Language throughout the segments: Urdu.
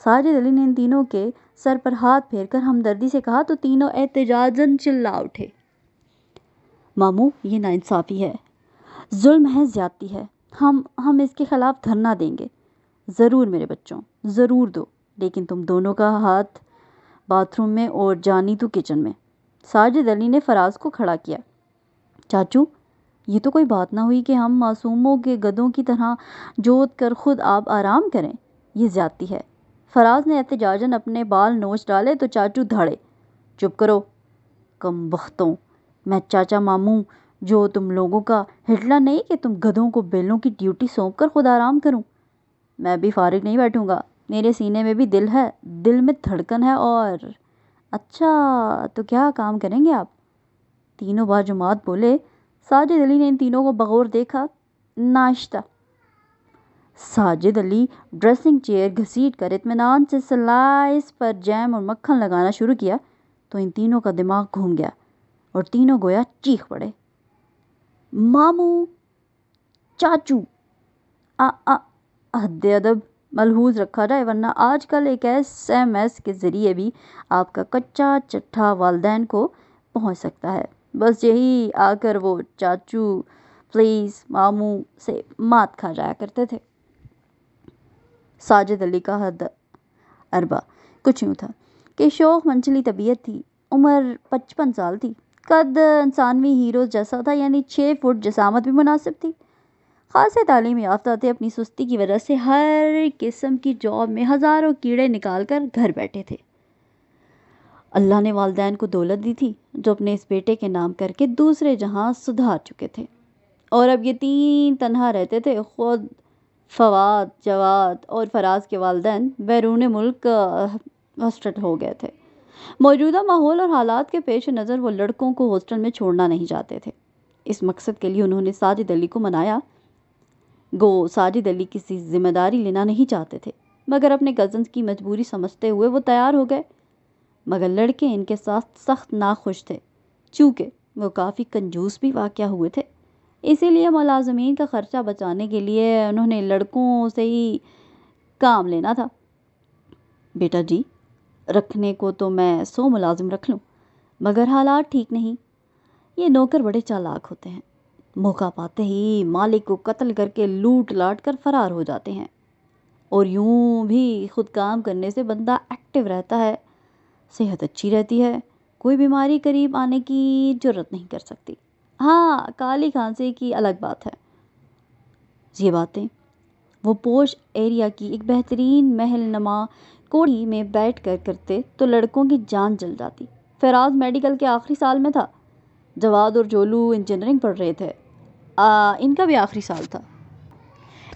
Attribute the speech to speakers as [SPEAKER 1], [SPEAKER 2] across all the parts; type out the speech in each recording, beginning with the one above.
[SPEAKER 1] ساجد علی نے ان تینوں کے سر پر ہاتھ پھیر کر ہمدردی سے کہا تو تینوں احتجاجاً چلا اٹھے۔ ماموں، یہ ناانصافی ہے، ظلم ہے، زیادتی ہے، ہم اس کے خلاف دھرنا دیں گے۔ ضرور میرے بچوں، ضرور دو، لیکن تم دونوں کا ہاتھ باتھ روم میں اور جانی تو کچن میں۔ ساجد علی نے فراز کو کھڑا کیا۔ چاچو، یہ تو کوئی بات نہ ہوئی کہ ہم معصوموں کے گدھوں کی طرح جوت کر خود آپ آرام کریں، یہ زیادتی ہے۔ فراز نے احتجاجاً اپنے بال نوچ ڈالے تو چاچو دھڑے۔ چپ کرو کم بختوں، میں چاچا ماموں جو تم لوگوں کا ہٹلر نہیں کہ تم گدھوں کو بیلوں کی ڈیوٹی سونپ کر خود آرام کروں۔ میں بھی فارغ نہیں بیٹھوں گا، میرے سینے میں بھی دل ہے، دل میں دھڑکن ہے اور… اچھا تو کیا کام کریں گے آپ؟ تینوں باجماعت بولے۔ ساجد علی نے ان تینوں کو بغور دیکھا۔ ناشتہ۔ ساجد علی ڈریسنگ چیئر گھسیٹ کر اطمینان سے سلائس پر جیم اور مکھن لگانا شروع کیا تو ان تینوں کا دماغ گھوم گیا اور تینوں گویا چیخ پڑے۔ ماموں، چاچو، حد ادب ملحوظ رکھا جائے ورنہ آج کل ایک SMS کے ذریعے بھی آپ کا کچا چٹھا والدین کو پہنچ سکتا ہے۔ بس یہی آ کر وہ چاچو پلیز ماموں سے مات کھا جایا کرتے تھے۔ ساجد علی کا حد اربا کچھ یوں تھا کہ شوخ منچلی طبیعت تھی، عمر 55 سال تھی، قد انسانوی ہیروز جیسا تھا، یعنی 6 فٹ جسامت بھی مناسب تھی۔ خاصے تعلیم یافتہ تھے، اپنی سستی کی وجہ سے ہر قسم کی جاب میں ہزاروں کیڑے نکال کر گھر بیٹھے تھے۔ اللہ نے والدین کو دولت دی تھی جو اپنے اس بیٹے کے نام کر کے دوسرے جہاں سدھار چکے تھے، اور اب یہ تین تنہا رہتے تھے۔ خود فواد، جواد اور فراز کے والدین بیرون ملک ہاسٹل ہو گئے تھے۔ موجودہ ماحول اور حالات کے پیش نظر وہ لڑکوں کو ہاسٹل میں چھوڑنا نہیں چاہتے تھے۔ اس مقصد کے لیے انہوں نے ساجد علی کو منایا۔ گو ساجد علی کسی ذمہ داری لینا نہیں چاہتے تھے، مگر اپنے کزنز کی مجبوری سمجھتے ہوئے وہ تیار ہو گئے۔ مگر لڑکے ان کے ساتھ سخت ناخوش تھے، چونکہ وہ کافی کنجوس بھی واقع ہوئے تھے۔ اسی لیے ملازمین کا خرچہ بچانے کے لیے انہوں نے لڑکوں سے ہی کام لینا تھا۔ بیٹا جی، رکھنے کو تو میں 100 ملازم رکھ لوں، مگر حالات ٹھیک نہیں۔ یہ نوکر بڑے چالاک ہوتے ہیں، موقع پاتے ہی مالک کو قتل کر کے لوٹ لاٹ کر فرار ہو جاتے ہیں، اور یوں بھی خود کام کرنے سے بندہ ایکٹیو رہتا ہے، صحت اچھی رہتی ہے، کوئی بیماری قریب آنے کی جرت نہیں کر سکتی۔ ہاں، کالی کھانسی کی الگ بات ہے۔ یہ باتیں وہ پوش ایریا کی ایک بہترین محل نما کوٹھی میں بیٹھ کر کرتے تو لڑکوں کی جان جل جاتی۔ فراز میڈیکل کے آخری سال میں تھا، جواد اور جولو انجینئرنگ پڑھ رہے تھے، ان کا بھی آخری سال تھا۔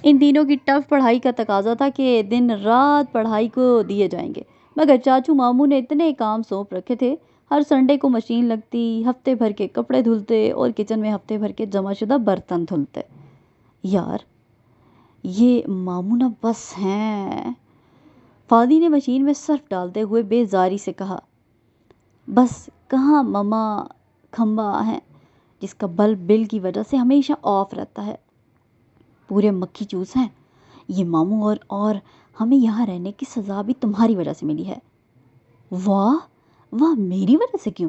[SPEAKER 1] ان تینوں کی ٹف پڑھائی کا تقاضا تھا کہ دن رات پڑھائی کو دیے جائیں گے، مگر چاچو ماموں نے اتنے کام سونپ رکھے تھے، ہر سنڈے کو مشین لگتی، ہفتے بھر کے کپڑے دھلتے اور کچن میں ہفتے بھر کے جمع شدہ برتن دھلتے۔ یار یہ ماموں نہ بس ہیں۔ فادی نے مشین میں صرف ڈالتے ہوئے بے زاری سے کہا۔ بس کہاں مما کھمبا ہے جس کا بلب بل کی وجہ سے ہمیشہ آف رہتا ہے، پورے مکھی چوس ہیں یہ ماموں، اور ہمیں یہاں رہنے کی سزا بھی تمہاری وجہ سے ملی ہے۔ واہ واہ، میری وجہ سے کیوں؟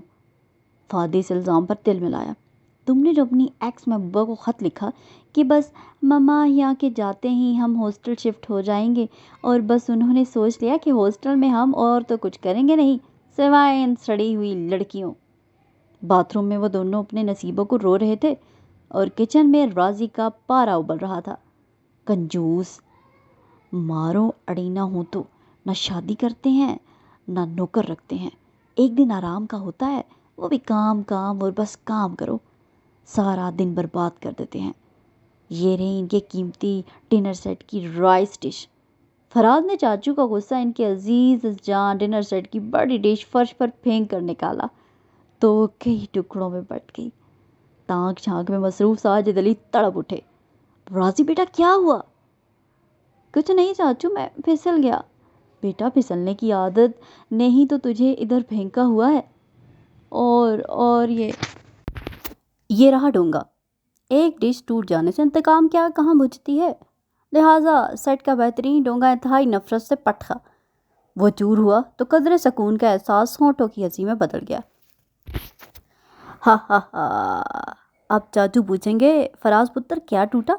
[SPEAKER 1] فادی اس الزام پر تل ملایا۔ تم نے جو اپنی ایکس محبوبہ کو خط لکھا کہ بس مما یہاں کے جاتے ہی ہم ہاسٹل شفٹ ہو جائیں گے، اور بس انہوں نے سوچ لیا کہ ہاسٹل میں ہم اور تو کچھ کریں گے نہیں سوائے ان سڑی ہوئی لڑکیوں۔ باتھ روم میں وہ دونوں اپنے نصیبوں کو رو رہے تھے اور کچن میں راضی کا پارا ابل رہا تھا۔ کنجوس، مارو اڑی نہ ہوں تو نہ شادی کرتے ہیں نہ نوکر رکھتے ہیں، ایک دن آرام کا ہوتا ہے وہ بھی کام کام اور بس کام کرو، سارا دن برباد کر دیتے ہیں۔ یہ رہی ان کے قیمتی ڈنر سیٹ کی رائس ڈش۔ فراز نے چاچو کا غصہ ان کے عزیز جان ڈنر سیٹ کی بڑی ڈش فرش پر پھینک کر نکالا تو کئی ٹکڑوں میں بٹ گئی۔ تانک چھانک میں مصروف ساجد علی تڑپ اٹھے۔ راضی بیٹا کیا ہوا؟ کچھ نہیں چاچو، میں پھسل گیا۔ بیٹا پھسلنے کی عادت نے ہی تو تجھے ادھر پھینکا ہوا ہے، اور یہ رہا ڈونگا۔ ایک ڈش ٹوٹ جانے سے انتقام کیا کہاں بجھتی ہے، لہٰذا سیٹ کا بہترین ڈونگا انتہائی نفرت سے پٹخا۔ وہ چور ہوا تو قدر سکون کا احساس ہونٹوں کی ہنسی میں بدل گیا۔ ہا ہا ہا، اب چاچو پوچھیں گے فراز پتر کیا ٹوٹا؟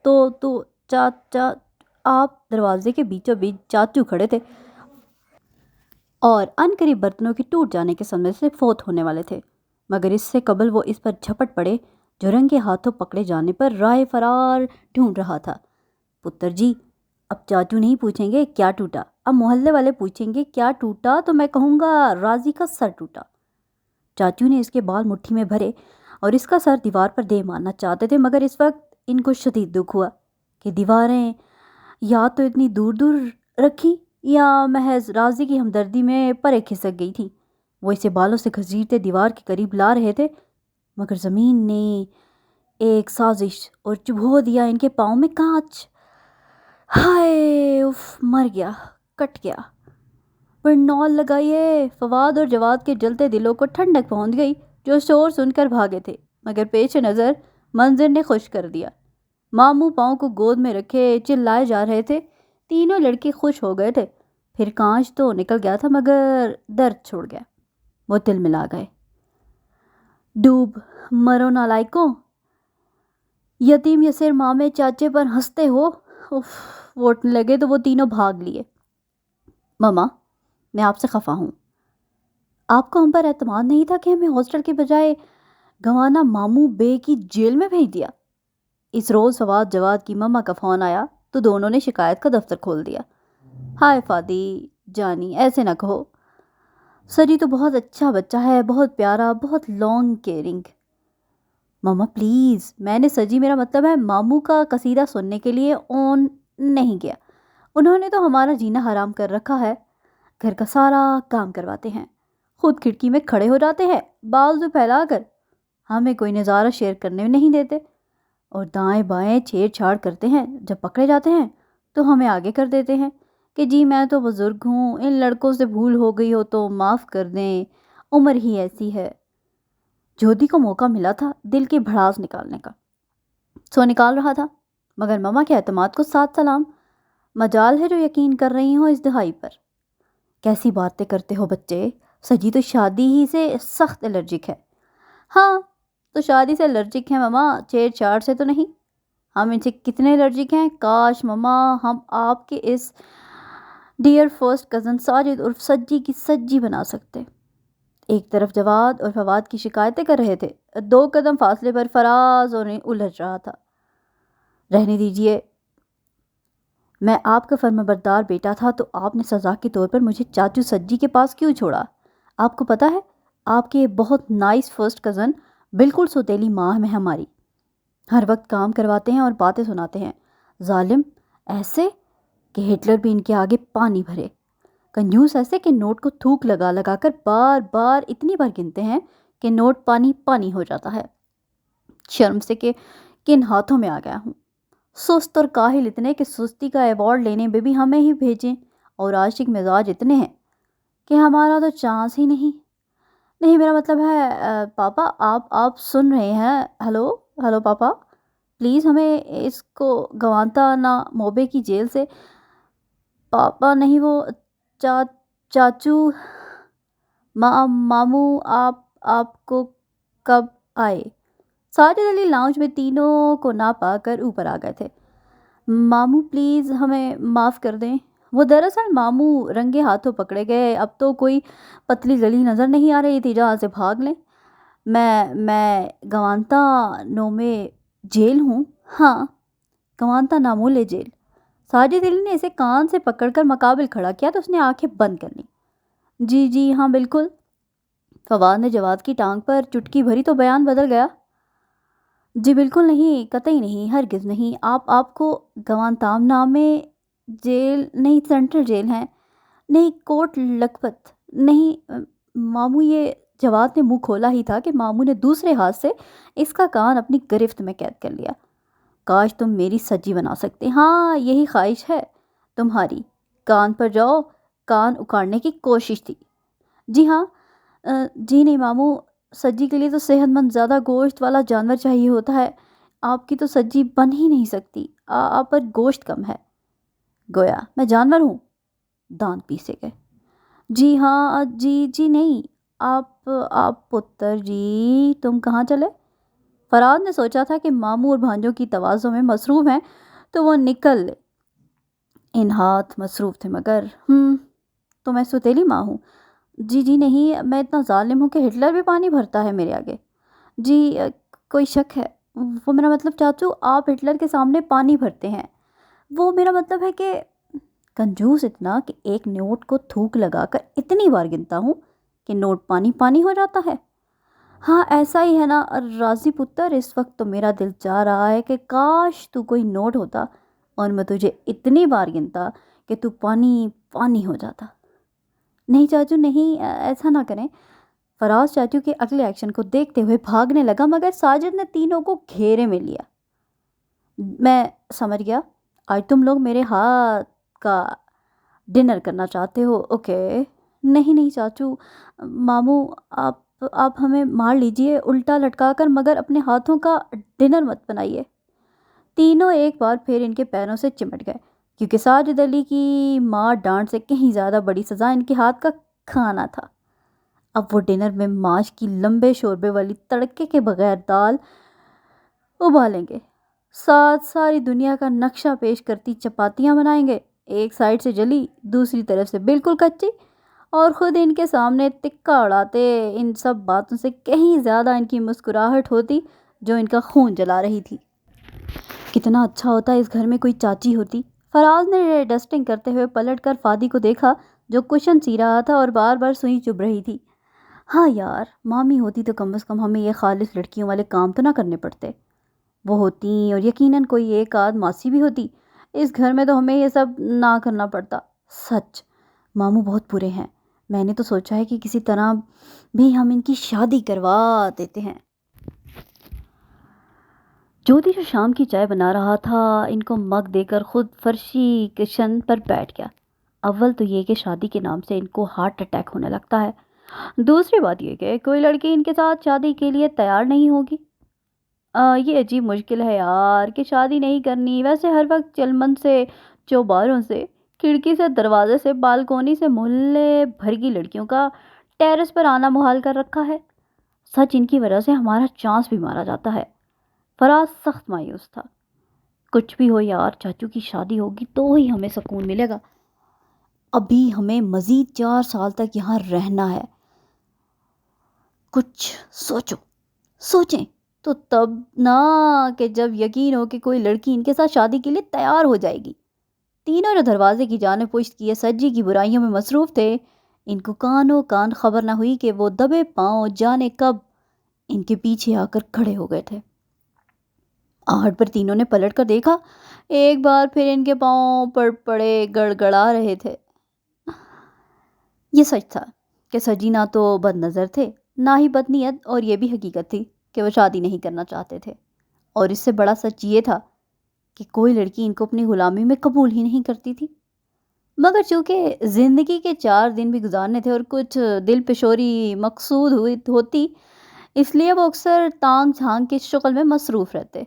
[SPEAKER 1] تو چاچا، آپ دروازے کے بیچوں بیچ چاچو کھڑے تھے اور ان قریب برتنوں کے ٹوٹ جانے کے صدمے سے فوت ہونے والے تھے، مگر اس سے قبل وہ اس پر جھپٹ پڑے جو رنگے ہاتھوں پکڑے جانے پر راہ فرار ڈھونڈ رہا تھا۔ پتر جی، اب چاچو نہیں پوچھیں گے کیا ٹوٹا، اب محلے والے پوچھیں گے کیا ٹوٹا تو میں کہوں گا راضی کا سر ٹوٹا۔ چاچو نے اس کے بال مٹھی میں بھرے اور اس کا سر دیوار پر دے مارنا چاہتے تھے، مگر اس وقت ان کو شدید دکھ ہوا کہ دیواریں یا تو اتنی دور دور رکھی یا محض راضی کی ہمدردی میں پرے کھسک گئی تھی۔ وہ اسے بالوں سے گھسیٹتے دیوار کے قریب لا رہے تھے، مگر زمین نے ایک سازش اور چبھو دیا ان کے پاؤں میں کانچ۔ ہائے اف، مر گیا، کٹ گیا۔ برنول لگائیے۔ فواد اور جواد کے جلتے دلوں کو ٹھنڈک پہنچ گئی جو شور سن کر بھاگے تھے، مگر پیش نظر منظر نے خوش کر دیا۔ ماموں پاؤں کو گود میں رکھے چلائے جا رہے تھے۔ تینوں لڑکے خوش ہو گئے تھے۔ پھر کانچ تو نکل گیا تھا مگر درد چھوڑ گیا۔ وہ تل ملا گئے۔ ڈوب مرو نالائکوں، یتیم یسیر مامے چاچے پر ہنستے ہو۔ اف، وہ اٹھنے لگے تو وہ تینوں بھاگ لیے۔ ماما، میں آپ سے خفا ہوں۔ آپ کو ہم پر اعتماد نہیں تھا کہ ہمیں ہاسٹل کے بجائے گوانا ماموں بے کی جیل میں بھیج دیا؟ اس روز فواد جواد کی مما کا فون آیا تو دونوں نے شکایت کا دفتر کھول دیا۔ ہائے فادی جانی، ایسے نہ کہو، سجی تو بہت اچھا بچہ ہے، بہت پیارا، بہت لانگ کیئرنگ۔ ماما پلیز، میں نے سجی، میرا مطلب ہے ماموں کا قصیدہ سننے کے لیے اون نہیں کیا۔ انہوں نے تو ہمارا جینا حرام کر رکھا ہے، گھر کا سارا کام کرواتے ہیں، خود کھڑکی میں کھڑے ہو جاتے ہیں بازو پھیلا کر، ہمیں کوئی نظارہ شیئر کرنے نہیں دیتے، اور دائیں بائیں چھیڑ چھاڑ کرتے ہیں، جب پکڑے جاتے ہیں تو ہمیں آگے کر دیتے ہیں کہ جی میں تو بزرگ ہوں، ان لڑکوں سے بھول ہو گئی ہو تو معاف کر دیں، عمر ہی ایسی ہے۔ جودی کو موقع ملا تھا دل کی بھڑاس نکالنے کا، سو نکال رہا تھا، مگر مما کے اعتماد کو ساتھ سلام، مجال ہے جو یقین کر رہی ہوں اس دہائی پر۔ کیسی باتیں کرتے ہو بچے، سجی تو شادی ہی سے سخت الرجک ہے۔ ہاں تو شادی سے الرجک ہیں مما، چھیڑ چھاڑ سے تو نہیں۔ ہم ان سے کتنے الرجک ہیں، کاش مما ہم آپ کے اس ڈیئر فرسٹ کزن ساجد عرف سجی کی سجی بنا سکتے۔ ایک طرف جواد اور فواد کی شکایتیں کر رہے تھے، 2 قدم فاصلے پر فراز انہیں الجھ رہا تھا۔ رہنے دیجئے، میں آپ کا فرمانبردار بیٹا تھا تو آپ نے سزا کے طور پر مجھے چاچو سجی کے پاس کیوں چھوڑا؟ آپ کو پتہ ہے آپ کے بہت نائس فرسٹ کزن بالکل سوتیلی ماں میں ہماری، ہر وقت کام کرواتے ہیں اور باتیں سناتے ہیں، ظالم ایسے کہ ہٹلر بھی ان کے آگے پانی بھرے، کنجوس ایسے کہ نوٹ کو تھوک لگا لگا کر بار بار اتنی بار گنتے ہیں کہ نوٹ پانی پانی ہو جاتا ہے۔ شرم سے کہ کن ہاتھوں میں آ گیا ہوں، سست اور کاہل اتنے کہ سستی کا ایوارڈ لینے میں بھی ہمیں ہی بھیجیں، اور عاشق مزاج اتنے ہیں کہ ہمارا تو چانس ہی نہیں۔ نہیں، میرا مطلب ہے پاپا، آپ سن رہے ہیں؟ ہلو پاپا، پلیز ہمیں اس کو گوانتا نا موبے کی جیل سے، پاپا نہیں وہ چاچو، ماموں آپ کو کب آئے؟ ساجد علی لاؤنج میں تینوں کو نہ پا کر اوپر آ گئے تھے۔ ماموں پلیز ہمیں معاف کر دیں۔ وہ دراصل ماموں رنگے ہاتھوں پکڑے گئے، اب تو کوئی پتلی گلی نظر نہیں آ رہی تھی جہاں سے بھاگ لیں۔ میں گوانتا نومے جیل ہوں۔ ہاں، گوانتا نامولے جیل۔ ساجد علی نے اسے کان سے پکڑ کر مقابل کھڑا کیا تو اس نے آنکھیں بند کر لیں۔ جی ہاں بالکل۔ فواد نے جواد کی ٹانگ پر چٹکی بھری تو بیان بدل گیا۔ جی بالکل نہیں، قطعی نہیں، ہرگز نہیں، آپ کو گوانتام نامے جیل نہیں، سینٹرل جیل ہیں، نہیں کوٹ لکھپت نہیں۔ ماموں، یہ جواد نے منہ کھولا ہی تھا کہ ماموں نے دوسرے ہاتھ سے اس کا کان اپنی گرفت میں قید کر لیا۔ کاش تم میری سجی بنا سکتے۔ ہاں یہی خواہش ہے تمہاری، کان پر جاؤ، کان اکاڑنے کی کوشش تھی۔ جی ہاں، جی نہیں ماموں، سجی کے لیے تو صحت مند زیادہ گوشت والا جانور چاہیے ہوتا ہے، آپ کی تو سجی بن ہی نہیں سکتی، آپ پر گوشت کم ہے۔ گویا میں جانور ہوں، دانت پیسے گئے۔ جی ہاں، جی جی نہیں، آپ پتر جی تم کہاں چلے؟ فراد نے سوچا تھا کہ ماموں اور بھانجوں کی توازوں میں مصروف ہیں تو وہ نکل لے، ان ہاتھ مصروف تھے مگر تو میں سوتیلی ماں ہوں۔ جی جی نہیں، میں اتنا ظالم ہوں کہ ہٹلر بھی پانی بھرتا ہے میرے آگے؟ جی کوئی شک ہے؟ وہ میرا مطلب چاچو آپ ہٹلر کے سامنے پانی بھرتے ہیں، وہ میرا مطلب ہے کہ کنجوس اتنا کہ ایک نوٹ کو تھوک لگا کر اتنی بار گنتا ہوں کہ نوٹ پانی پانی ہو جاتا ہے۔ ہاں ایسا ہی ہے نا راضی پتر، اس وقت تو میرا دل چاہ رہا ہے کہ کاش تو کوئی نوٹ ہوتا اور میں تجھے اتنی بار گنتا کہ تو پانی پانی ہو جاتا۔ نہیں چاچو نہیں، ایسا نہ کریں۔ فراز چاچو کے اگلے ایکشن کو دیکھتے ہوئے بھاگنے لگا مگر ساجد نے تینوں کو گھیرے میں لیا۔ میں سمجھ گیا، آج تم لوگ میرے ہاتھ کا ڈنر کرنا چاہتے ہو، اوکے؟ نہیں نہیں چاچو، ماموں آپ ہمیں مار لیجئے الٹا لٹکا کر مگر اپنے ہاتھوں کا ڈنر مت بنائیے۔ تینوں ایک بار پھر ان کے پیروں سے چمٹ گئے کیونکہ ساجد علی کی مار ڈانٹ سے کہیں زیادہ بڑی سزا ان کے ہاتھ کا کھانا تھا۔ اب وہ ڈنر میں ماش کی لمبے شوربے والی تڑکے کے بغیر دال ابالیں گے، ساتھ ساری دنیا کا نقشہ پیش کرتی چپاتیاں بنائیں گے، ایک سائڈ سے جلی دوسری طرف سے بالکل کچی، اور خود ان کے سامنے تکا اڑاتے۔ ان سب باتوں سے کہیں زیادہ ان کی مسکراہٹ ہوتی جو ان کا خون جلا رہی تھی۔ کتنا اچھا ہوتا اس گھر میں کوئی چاچی ہوتی۔ فراز نے ڈسٹنگ کرتے ہوئے پلٹ کر فادی کو دیکھا جو کشن سی رہا تھا اور بار بار سوئی چبھ رہی تھی۔ ہاں یار، مامی ہوتی تو کم از کم ہمیں یہ خالص لڑکیوں والے کام تو نہ کرنے پڑتے۔ وہ ہوتی اور یقیناً کوئی ایک آدھ ماسی بھی ہوتی، اس گھر میں تو ہمیں یہ سب نہ کرنا پڑتا۔ سچ ماموں بہت برے ہیں، میں نے تو سوچا ہے کہ کسی طرح بھی ہم ان کی شادی کروا دیتے ہیں۔ جوتی جو شام کی چائے بنا رہا تھا ان کو مگ دے کر خود فرشی کشن پر بیٹھ گیا۔ اول تو یہ کہ شادی کے نام سے ان کو ہارٹ اٹیک ہونے لگتا ہے، دوسری بات یہ کہ کوئی لڑکی ان کے ساتھ شادی کے لیے تیار نہیں ہوگی۔ یہ عجیب مشکل ہے یار کہ شادی نہیں کرنی، ویسے ہر وقت چلمن سے، چوباروں سے، کھڑکی سے، دروازے سے، بالکونی سے محلے بھر کی لڑکیوں کا ٹیرس پر آنا محال کر رکھا ہے۔ سچ ان کی وجہ سے ہمارا چانس بھی مارا جاتا ہے۔ فراز سخت مایوس تھا۔ کچھ بھی ہو یار، چاچو کی شادی ہوگی تو ہی ہمیں سکون ملے گا، ابھی ہمیں مزید 4 سال تک یہاں رہنا ہے۔ کچھ سوچیں تو تب نہ کہ جب یقین ہو کہ کوئی لڑکی ان کے ساتھ شادی کے لیے تیار ہو جائے گی۔ تینوں جو دروازے کی جانب پشت کیے سجی کی برائیوں میں مصروف تھے، ان کو کانوں کان خبر نہ ہوئی کہ وہ دبے پاؤں جانے کب ان کے پیچھے آ کر کھڑے ہو گئے تھے۔ آہٹ پر تینوں نے پلٹ کر دیکھا، ایک بار پھر ان کے پاؤں پڑ پڑے گڑگڑا رہے تھے۔ یہ سچ تھا کہ سجی نہ تو بد نظر تھے نہ ہی بد نیت، اور یہ بھی حقیقت تھی کہ وہ شادی نہیں کرنا چاہتے تھے، اور اس سے بڑا سچ یہ تھا کہ کوئی لڑکی ان کو اپنی غلامی میں قبول ہی نہیں کرتی تھی۔ مگر چونکہ زندگی کے 4 دن بھی گزارنے تھے اور کچھ دل پشوری مقصود ہوتی، اس لیے وہ اکثر تانگ جھانگ کی شغل میں مصروف رہتے۔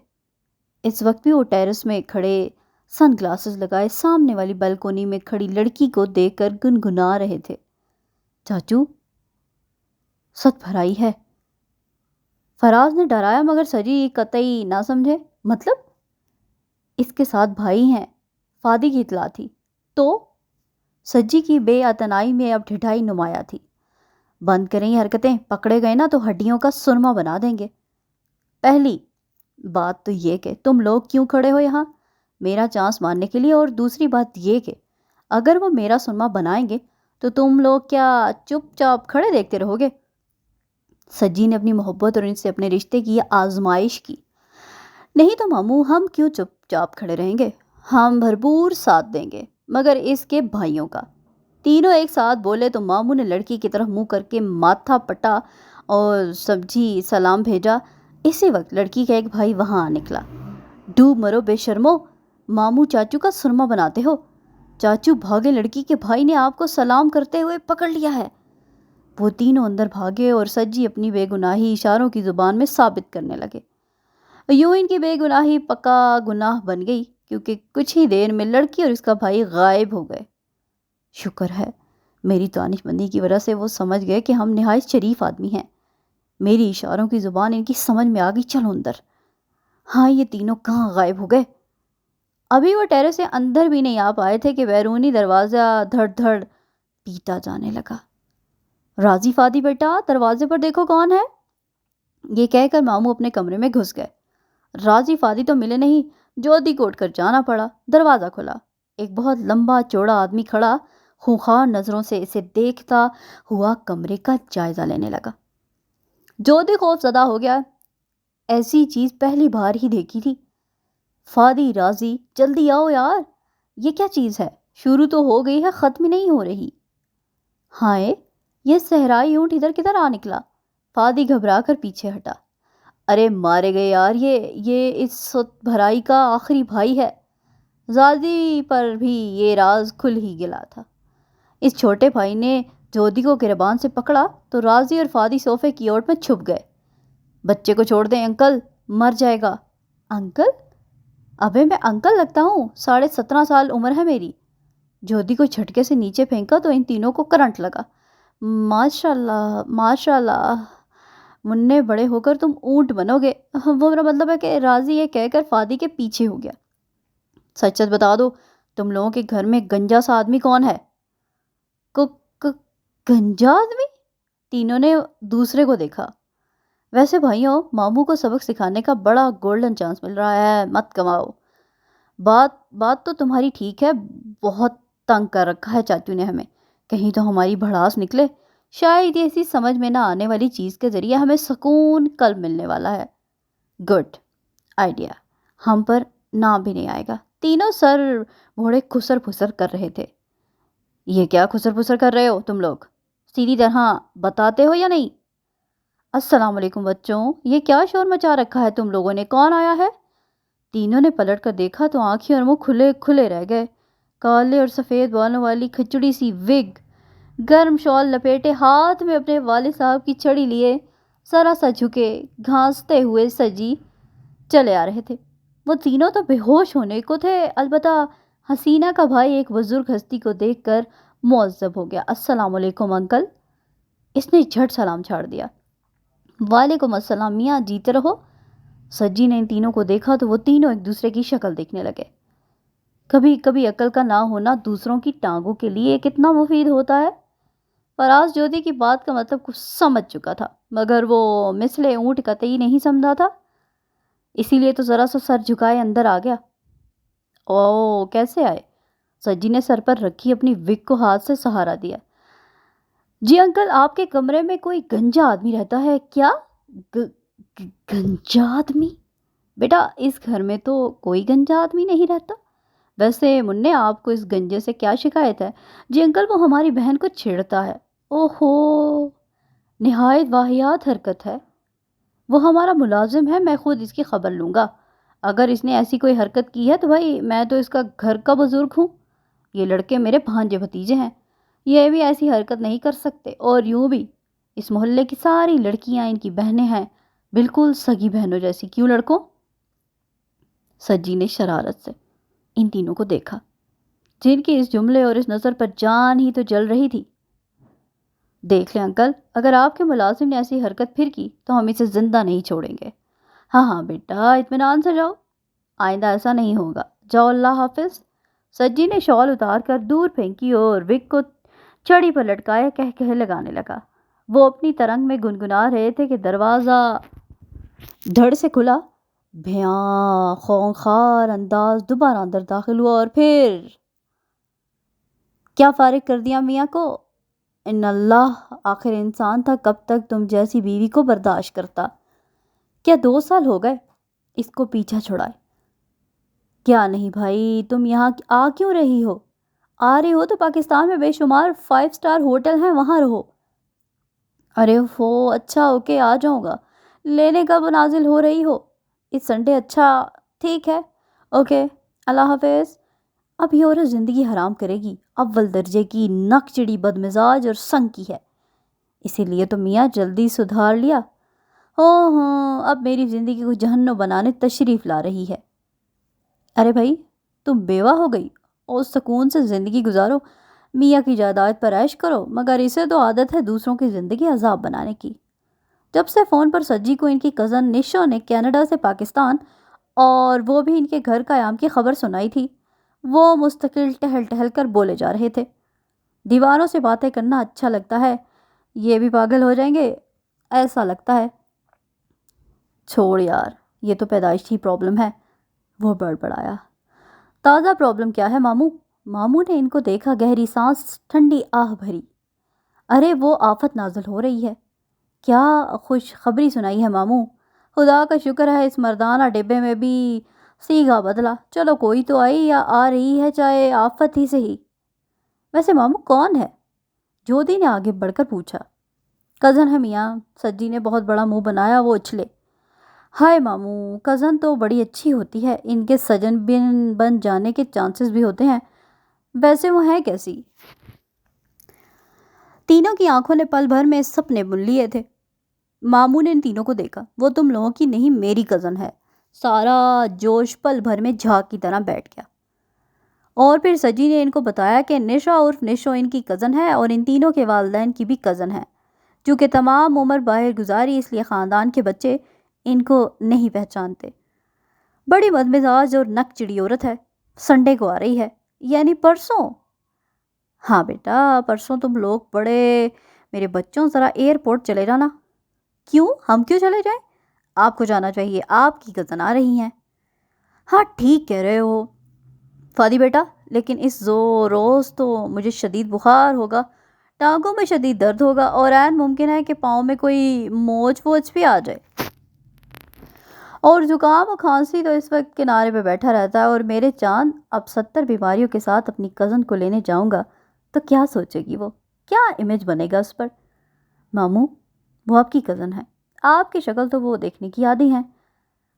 [SPEAKER 1] اس وقت بھی وہ ٹیرس میں کھڑے سن گلاسز لگائے سامنے والی بالکونی میں کھڑی لڑکی کو دیکھ کر گنگنا رہے تھے۔ چاچو ست بھرائی ہے، فراز نے ڈرایا مگر سجی قطعی نہ سمجھے۔ مطلب اس کے ساتھ بھائی ہیں، فادی کی اطلاع تھی تو؟ سجی کی بے اعتنائی میں اب ڈھٹائی نمایاں تھی۔ بند کریں یہ حرکتیں، پکڑے گئے نا تو ہڈیوں کا سرما بنا دیں گے۔ پہلی بات تو یہ کہ تم لوگ کیوں کھڑے ہو یہاں، میرا چانس مارنے کے لیے، اور دوسری بات یہ کہ اگر وہ میرا سرما بنائیں گے تو تم لوگ کیا چپ چاپ کھڑے دیکھتے رہو گے؟ سجی نے اپنی محبت اور ان سے اپنے رشتے کی آزمائش کی۔ نہیں تو ماموں، ہم کیوں چپ چاپ کھڑے رہیں گے، ہم بھرپور ساتھ دیں گے، مگر اس کے بھائیوں کا۔ تینوں ایک ساتھ بولے تو ماموں نے لڑکی کی طرف منہ کر کے ماتھا پٹا اور سمجھی سلام بھیجا۔ اسی وقت لڑکی کا ایک بھائی وہاں آ نکلا۔ ڈوب مرو بے شرمو، ماموں چاچو کا سرما بناتے ہو؟ چاچو بھاگے، لڑکی کے بھائی نے آپ کو سلام کرتے ہوئے پکڑ لیا ہے۔ وہ تینوں اندر بھاگے اور سجی اپنی بے گناہی اشاروں کی زبان میں ثابت کرنے لگے۔ یوں ان کی بے گناہی پکا گناہ بن گئی کیونکہ کچھ ہی دیر میں لڑکی اور اس کا بھائی غائب ہو گئے۔ شکر ہے میری دانش مندی کی وجہ سے وہ سمجھ گئے کہ ہم نہایت شریف آدمی ہیں۔ میری اشاروں کی زبان ان کی سمجھ میں آ گئی، چلو اندر۔ ہاں، یہ تینوں کہاں غائب ہو گئے؟ ابھی وہ ٹیرس سے اندر بھی نہیں آ پائے تھے کہ بیرونی دروازہ دھڑ دھڑ پیٹا جانے لگا۔ راضی فادی بیٹا، دروازے پر دیکھو کون ہے، یہ کہہ کر ماموں اپنے کمرے میں گھس گئے۔ راضی فادی تو ملے نہیں، جوتی کوٹ کر جانا پڑا۔ دروازہ کھلا، ایک بہت لمبا چوڑا آدمی کھڑا خونخوار نظروں سے اسے دیکھتا ہوا کمرے کا جائزہ لینے لگا۔ جوتی خوف زدہ ہو گیا، ایسی چیز پہلی بار ہی دیکھی تھی۔ فادی، راضی، جلدی آؤ یار، یہ کیا چیز ہے؟ شروع تو ہو گئی ہے، ختم ہی نہیں ہو رہی۔ ہائے، یہ صحرائی اونٹ ادھر کدھر آ نکلا؟ فادی گھبرا کر پیچھے ہٹا۔ ارے مارے گئے یار، یہ اس سوت بھرائی کا آخری بھائی ہے۔ زادی پر بھی یہ راز کھل ہی گلا تھا۔ اس چھوٹے بھائی نے جودی کو گریبان سے پکڑا تو راضی اور فادی صوفے کی اوٹ میں چھپ گئے۔ بچے کو چھوڑ دیں انکل، مر جائے گا۔ انکل؟ ابے میں انکل لگتا ہوں، 17.5 سال عمر ہے میری۔ جودی کو جھٹکے سے نیچے پھینکا تو ان تینوں کو کرنٹ لگا۔ ماشاء اللہ، ماشاء اللہ، منع بڑے ہو کر تم اونٹ بنو گے، وہ میرا مطلب ہے کہ راضی یہ کہہ کر فادی کے پیچھے ہو گیا۔ سچ سچ بتا دو، تم لوگوں کے گھر میں گنجا سا آدمی کون ہے؟ گنجا آدمی؟ تینوں نے دوسرے کو دیکھا۔ ویسے بھائیوں، ماموں کو سبق سکھانے کا بڑا گولڈن چانس مل رہا ہے، مت کماؤ۔ بات تو تمہاری ٹھیک ہے، بہت تنگ کر رکھا ہے چاچو نے ہمیں، کہیں تو ہماری بھڑاس نکلے۔ شاید ایسی سمجھ میں نہ آنے والی چیز کے ذریعے ہمیں سکون کل ملنے والا ہے۔ گڈ آئیڈیا، ہم پر نام بھی نہیں آئے گا۔ تینوں سر بھوڑے کھسر پھسر کر رہے تھے۔ یہ کیا کھسر پھسر کر رہے ہو تم لوگ؟ سیدھی طرح بتاتے ہو یا نہیں؟ السلام علیکم بچوں، یہ کیا شور مچا رکھا ہے تم لوگوں نے؟ کون آیا ہے؟ تینوں نے پلٹ کر دیکھا تو آنکھیں اور منہ کھلے کھلے رہ گئے۔ کالے اور سفید بالوں والی کھچڑی سی وگ، گرم شال لپیٹے، ہاتھ میں اپنے والد صاحب کی چھڑی لیے، ذرا سا جھکے گھانستے ہوئے سجی چلے آ رہے تھے۔ وہ تینوں تو بے ہوش ہونے کو تھے، البتہ حسینہ کا بھائی ایک بزرگ ہستی کو دیکھ کر معذب ہو گیا۔ السلام علیکم انکل، اس نے جھٹ سلام چھاڑ دیا۔ وعلیکم السلام میاں، جیتے رہو۔ سجی نے ان تینوں کو دیکھا تو وہ تینوں ایک دوسرے کی شکل دیکھنے لگے۔ کبھی کبھی عقل کا نہ ہونا دوسروں کی ٹانگوں کے لیے کتنا مفید ہوتا ہے۔ فراز جودی کی بات کا مطلب کچھ سمجھ چکا تھا، مگر وہ مثل اونٹ قطعی نہیں سمجھا تھا، اسی لیے تو ذرا سا سر جھکائے اندر آ گیا۔ او، کیسے آئے؟ سجی نے سر پر رکھی اپنی وگ کو ہاتھ سے سہارا دیا۔ جی انکل، آپ کے کمرے میں کوئی گنجا آدمی رہتا ہے کیا؟ گنجا آدمی؟ بیٹا، اس گھر میں تو کوئی گنجا آدمی نہیں رہتا۔ ویسے منع، آپ کو اس گنجے سے کیا شکایت ہے؟ جی انکل، وہ ہماری بہن کو چھیڑتا ہے۔ اوہو، نہایت واہیات حرکت ہے۔ وہ ہمارا ملازم ہے، میں خود اس کی خبر لوں گا۔ اگر اس نے ایسی کوئی حرکت کی ہے تو بھائی میں تو اس کا گھر کا بزرگ ہوں، یہ لڑکے میرے بھانجے بھتیجے ہیں، یہ بھی ایسی حرکت نہیں کر سکتے۔ اور یوں بھی اس محلے کی ساری لڑکیاں ان کی بہنیں ہیں، بالکل سگی بہنوں جیسی۔ کیوں لڑکوں؟ سجی نے شرارت سے ان تینوں کو دیکھا، جن کی اس جملے اور اس نظر پر جان ہی تو جل رہی تھی۔ دیکھ لیں انکل، اگر آپ کے ملازم نے ایسی حرکت پھر کی تو ہم اسے زندہ نہیں چھوڑیں گے۔ ہاں ہاں بیٹا، اطمینان سے جاؤ، آئندہ ایسا نہیں ہوگا، جاؤ، اللہ حافظ۔ سجی نے شال اتار کر دور پھینکی اور وگ کو چھڑی پر لٹکایا کہہ لگانے لگا۔ وہ اپنی ترنگ میں گنگنا رہے تھے کہ دروازہ دھڑ سے کھلا۔ بھیاں خونخوار انداز دوبارہ اندر داخل ہوا اور پھر کیا فارغ کر دیا میاں کو؟ ان اللہ، آخر انسان تھا، کب تک تم جیسی بیوی کو برداشت کرتا؟ کیا 2 سال ہو گئے اس کو پیچھا چھڑائے؟ کیا نہیں بھائی، تم یہاں آ کیوں رہی ہو؟ آ رہی ہو تو پاکستان میں بے شمار 5 سٹار ہوٹل ہیں، وہاں رہو۔ ارے اچھا اوکے، آ جاؤں گا۔ لینے کب نازل ہو رہی ہو؟ اس سنڈے؟ اچھا ٹھیک ہے، اوکے، اللہ حافظ۔ اب یہ عورت زندگی حرام کرے گی، اول درجے کی نک چڑی بد مزاج اور سنگ کی ہے، اسی لیے تو میاں جلدی سدھار لیا۔ ہاں، اب میری زندگی کو جہنم بنانے تشریف لا رہی ہے۔ ارے بھائی، تم بیوہ ہو گئی اور سکون سے زندگی گزارو، میاں کی جائیداد پر عیش کرو، مگر اسے تو عادت ہے دوسروں کی زندگی عذاب بنانے کی۔ جب سے فون پر سجی کو ان کی کزن نشو نے کینیڈا سے پاکستان اور وہ بھی ان کے گھر قیام کی خبر سنائی تھی، وہ مستقل ٹہل ٹہل کر بولے جا رہے تھے۔ دیواروں سے باتیں کرنا اچھا لگتا ہے، یہ بھی پاگل ہو جائیں گے ایسا لگتا ہے۔ چھوڑ یار، یہ تو پیدائشی پرابلم ہے، وہ بڑبڑایا۔ تازہ پرابلم کیا ہے ماموں؟ ماموں نے ان کو دیکھا، گہری سانس، ٹھنڈی آہ بھری۔ ارے وہ آفت نازل ہو رہی ہے۔ کیا خوش خبری سنائی ہے ماموں؟ خدا کا شکر ہے اس مردانہ ڈبے میں بھی سیگا بدلا، چلو کوئی تو آئی یا آ رہی ہے، چاہے آفت ہی سے ہی۔ ویسے ماموں کون ہے؟ جودی نے آگے بڑھ کر پوچھا۔ کزن ہے میاں، سجی نے بہت بڑا منہ بنایا، وہ اچھلے۔ ہائے ماموں، کزن تو بڑی اچھی ہوتی ہے، ان کے سجن بن جانے کے چانسز بھی ہوتے ہیں۔ ویسے وہ ہیں کیسی؟ تینوں کی آنکھوں نے پل بھر میں سپنے بن لیے تھے۔ ماموں نے ان تینوں کو دیکھا، وہ تم لوگوں کی نہیں میری کزن ہے۔ سارا جوش پل بھر میں جھاگ کی طرح بیٹھ گیا۔ اور پھر سجی نے ان کو بتایا کہ نشا عرف نشو ان کی کزن ہے اور ان تینوں کے والدین کی بھی کزن ہے۔ چونکہ تمام عمر باہر گزاری، اس لیے خاندان کے بچے ان کو نہیں پہچانتے۔ بڑی بدمزاج اور نک چڑی عورت ہے، سنڈے کو آ رہی ہے، یعنی پرسوں۔ ہاں بیٹا، پرسوں تم لوگ بڑے میرے بچوں ذرا ایئرپورٹ چلے جانا۔ کیوں؟ ہم کیوں چلے جائیں؟ آپ کو جانا چاہیے، آپ کی کزن آ رہی ہیں۔ ہاں ٹھیک کہہ رہے ہو فادی بیٹا، لیکن اس روز تو مجھے شدید بخار ہوگا، ٹانگوں میں شدید درد ہوگا اور عین ممکن ہے کہ پاؤں میں کوئی موچ ووچ بھی آ جائے۔ اور زکام و کھانسی تو اس وقت کنارے پہ بیٹھا رہتا ہے، اور میرے چاند اب 70 بیماریوں کے ساتھ اپنی کزن کو لینے جاؤں گا تو کیا سوچے گی وہ، کیا امیج بنے گا اس پر؟ ماموں، وہ آپ کی کزن ہے، آپ کی شکل تو وہ دیکھنے کی عادی ہیں۔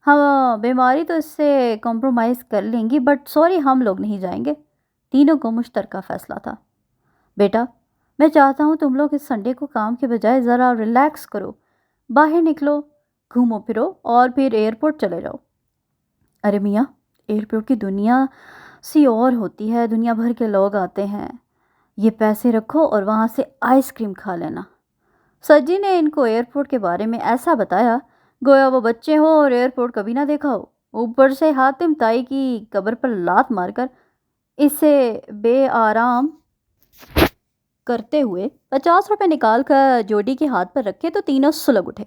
[SPEAKER 1] ہاں بیماری تو اس سے کمپرومائز کر لیں گی، بٹ سوری ہم لوگ نہیں جائیں گے۔ تینوں کو مشترکہ فیصلہ تھا۔ بیٹا میں چاہتا ہوں تم لوگ اس سنڈے کو کام کے بجائے ذرا ریلیکس کرو، باہر نکلو، گھومو پھرو اور پھر ایئرپورٹ چلے جاؤ۔ ارے میاں، ایئرپورٹ کی دنیا سی اور ہوتی ہے، دنیا بھر کے لوگ آتے ہیں، یہ پیسے رکھو اور وہاں سے آئس کریم کھا لینا۔ سجی نے ان کو ایئرپورٹ کے بارے میں ایسا بتایا گویا وہ بچے ہوں اور ایئرپورٹ کبھی نہ دیکھا ہو۔ اوپر سے حاتم تائی کی قبر پر لات مار کر اسے بے آرام کرتے ہوئے 50 روپے نکال کر جوڈی کے ہاتھ پر رکھے تو تینوں سلگ اٹھے۔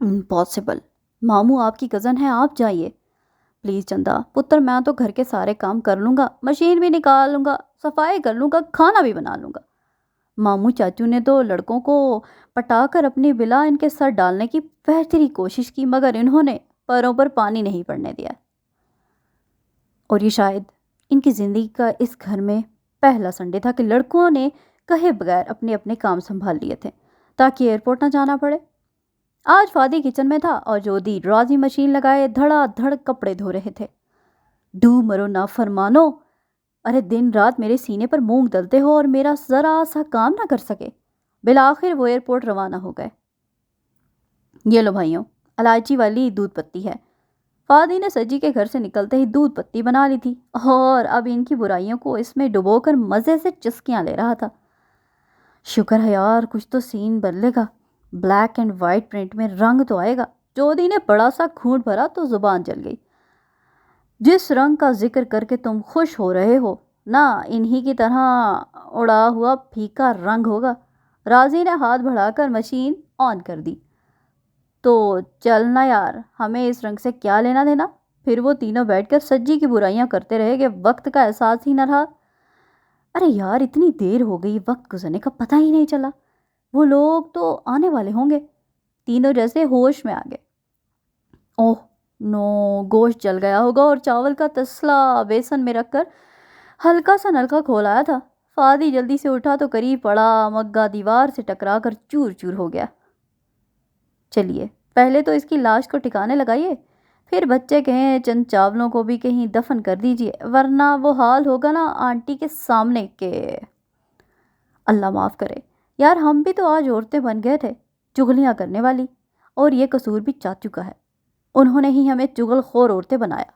[SPEAKER 1] امپاسبل، ماموں آپ کی کزن ہے، آپ جائیے پلیز۔ چندا پتر، میں تو گھر کے سارے کام کر لوں گا، مشین بھی نکال لوں گا، صفائی کر لوں گا، کھانا بھی بنا لوں گا۔ ماموں چاچو نے تو لڑکوں کو پٹا کر اپنی بلا ان کے سر ڈالنے کی بہتری کوشش کی، مگر انہوں نے پیروں پر پانی نہیں پڑنے دیا۔ اور یہ شاید ان کی زندگی کا اس گھر میں پہلا سنڈے تھا کہ لڑکوں نے کہے بغیر اپنے اپنے کام سنبھال لیے تھے تاکہ ایئرپورٹ نہ جانا پڑے۔ آج فادی کچن میں تھا اور جودی ڈرازی مشین لگائے دھڑا دھڑ کپڑے دھو رہے تھے۔ ڈو مرو نافرمانو، ارے دن رات میرے سینے پر مونگ ڈلتے ہو اور میرا ذرا سا کام نہ کر سکے۔ بالآخر وہ ایئرپورٹ روانہ ہو گئے۔ یہ لو بھائیوں، الائچی والی دودھ پتی ہے۔ فادی نے سجی کے گھر سے نکلتے ہی دودھ پتی بنا لی تھی اور اب ان کی برائیوں کو اس میں ڈبو کر مزے سے چسکیاں لے رہا تھا۔ شکر ہے یار، کچھ تو سین بدلے گا، بلیک اینڈ وائٹ پرنٹ میں رنگ تو آئے گا۔ جودی نے بڑا سا گھونٹ بھرا تو زبان جل گئی۔ جس رنگ کا ذکر کر کے تم خوش ہو رہے ہو نا، انہی کی طرح اڑا ہوا پھیکا رنگ ہوگا۔ راضی نے ہاتھ بڑھا کر مشین آن کر دی۔ تو چلنا یار، ہمیں اس رنگ سے کیا لینا دینا؟ پھر وہ تینوں بیٹھ کر سجی کی برائیاں کرتے رہے کہ وقت کا احساس ہی نہ رہا۔ ارے یار اتنی دیر ہو گئی، وقت گزرنے کا پتہ ہی نہیں چلا، وہ لوگ تو آنے والے ہوں گے۔ تینوں جیسے ہوش میں آ گئے۔ اوہ نو، گوشت جل گیا ہوگا اور چاول کا تسلا بیسن میں رکھ کر ہلکا سا نلکا کھولایا تھا۔ فادی جلدی سے اٹھا تو قریب پڑا مگا دیوار سے ٹکرا کر چور چور ہو گیا۔ چلیے پہلے تو اس کی لاش کو ٹھکانے لگائیے، پھر بچے کہیں چند چاولوں کو بھی کہیں دفن کر دیجیے، ورنہ وہ حال ہوگا نا آنٹی کے سامنے کہ اللہ معاف کرے یار، ہم بھی تو آج عورتیں بن گئے تھے چغلیاں کرنے والی، اور یہ قصور بھی چاچو کا ہے، انہوں نے ہی ہمیں چغل خور عورتیں بنایا۔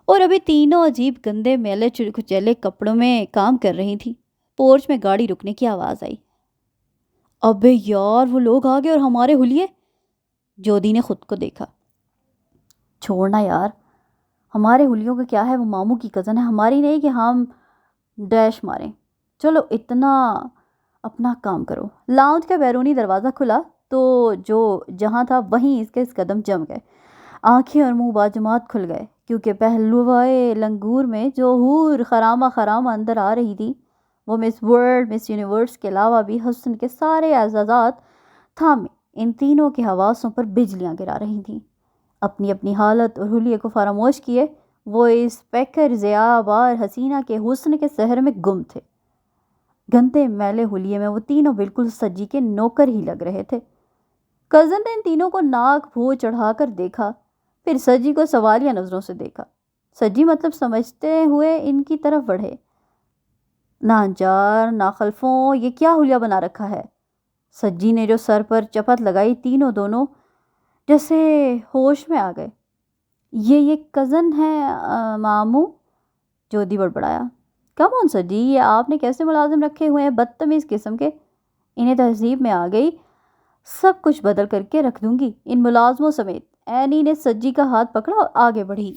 [SPEAKER 1] اور ابھی تینوں عجیب گندے میلے کچیلے کپڑوں میں کام کر رہی تھی۔ پورچ میں گاڑی رکنے کی آواز آئی۔ ابے یار وہ لوگ آ گئے اور ہمارے حلیے۔ جودی نے خود کو دیکھا۔ چھوڑنا یار، ہمارے حلیوں کا کیا ہے، وہ ماموں کی کزن ہے، ہماری نہیں کہ ہم ڈیش ماریں۔ چلو اتنا اپنا کام کرو۔ لاؤنج کا بیرونی دروازہ کھلا تو جو جہاں تھا وہیں اس کے قدم جم گئے، آنکھیں اور منہ باجمات کھل گئے، کیونکہ پہلوئے لنگور میں جو حور خرامہ خرامہ اندر آ رہی تھی وہ مس ورلڈ، مس یونیورس کے علاوہ بھی حسن کے سارے اعزازات تھامے ان تینوں کے حواسوں پر بجلیاں گرا رہی تھیں۔ اپنی اپنی حالت اور حلیے کو فراموش کیے وہ اس پیکر ضیاء بار حسینہ کے حسن کے سحر میں گم تھے۔ گندے میلے حلیے میں وہ تینوں بالکل سجی کے نوکر ہی لگ رہے تھے۔ کزن نے ان تینوں کو ناک بھو چڑھا کر دیکھا، پھر سجی کو سوالیہ نظروں سے دیکھا۔ سجی مطلب سمجھتے ہوئے ان کی طرف بڑھے۔ ناہنچار، ناخلفوں، یہ کیا حلیہ بنا رکھا ہے؟ سجی نے جو سر پر چپت لگائی، تینوں دونوں جیسے ہوش میں آ گئے۔ یہ کزن ہے ماموں، جودی بڑبڑایا۔ کم آن سجی، یہ آپ نے کیسے ملازم رکھے ہوئے ہیں، بدتمیز قسم کے۔ انہیں تہذیب میں آ گئی، سب کچھ بدل کر کے رکھ دوں گی ان ملازموں سمیت۔ اینی نے سجی کا ہاتھ پکڑا اور آگے بڑھی۔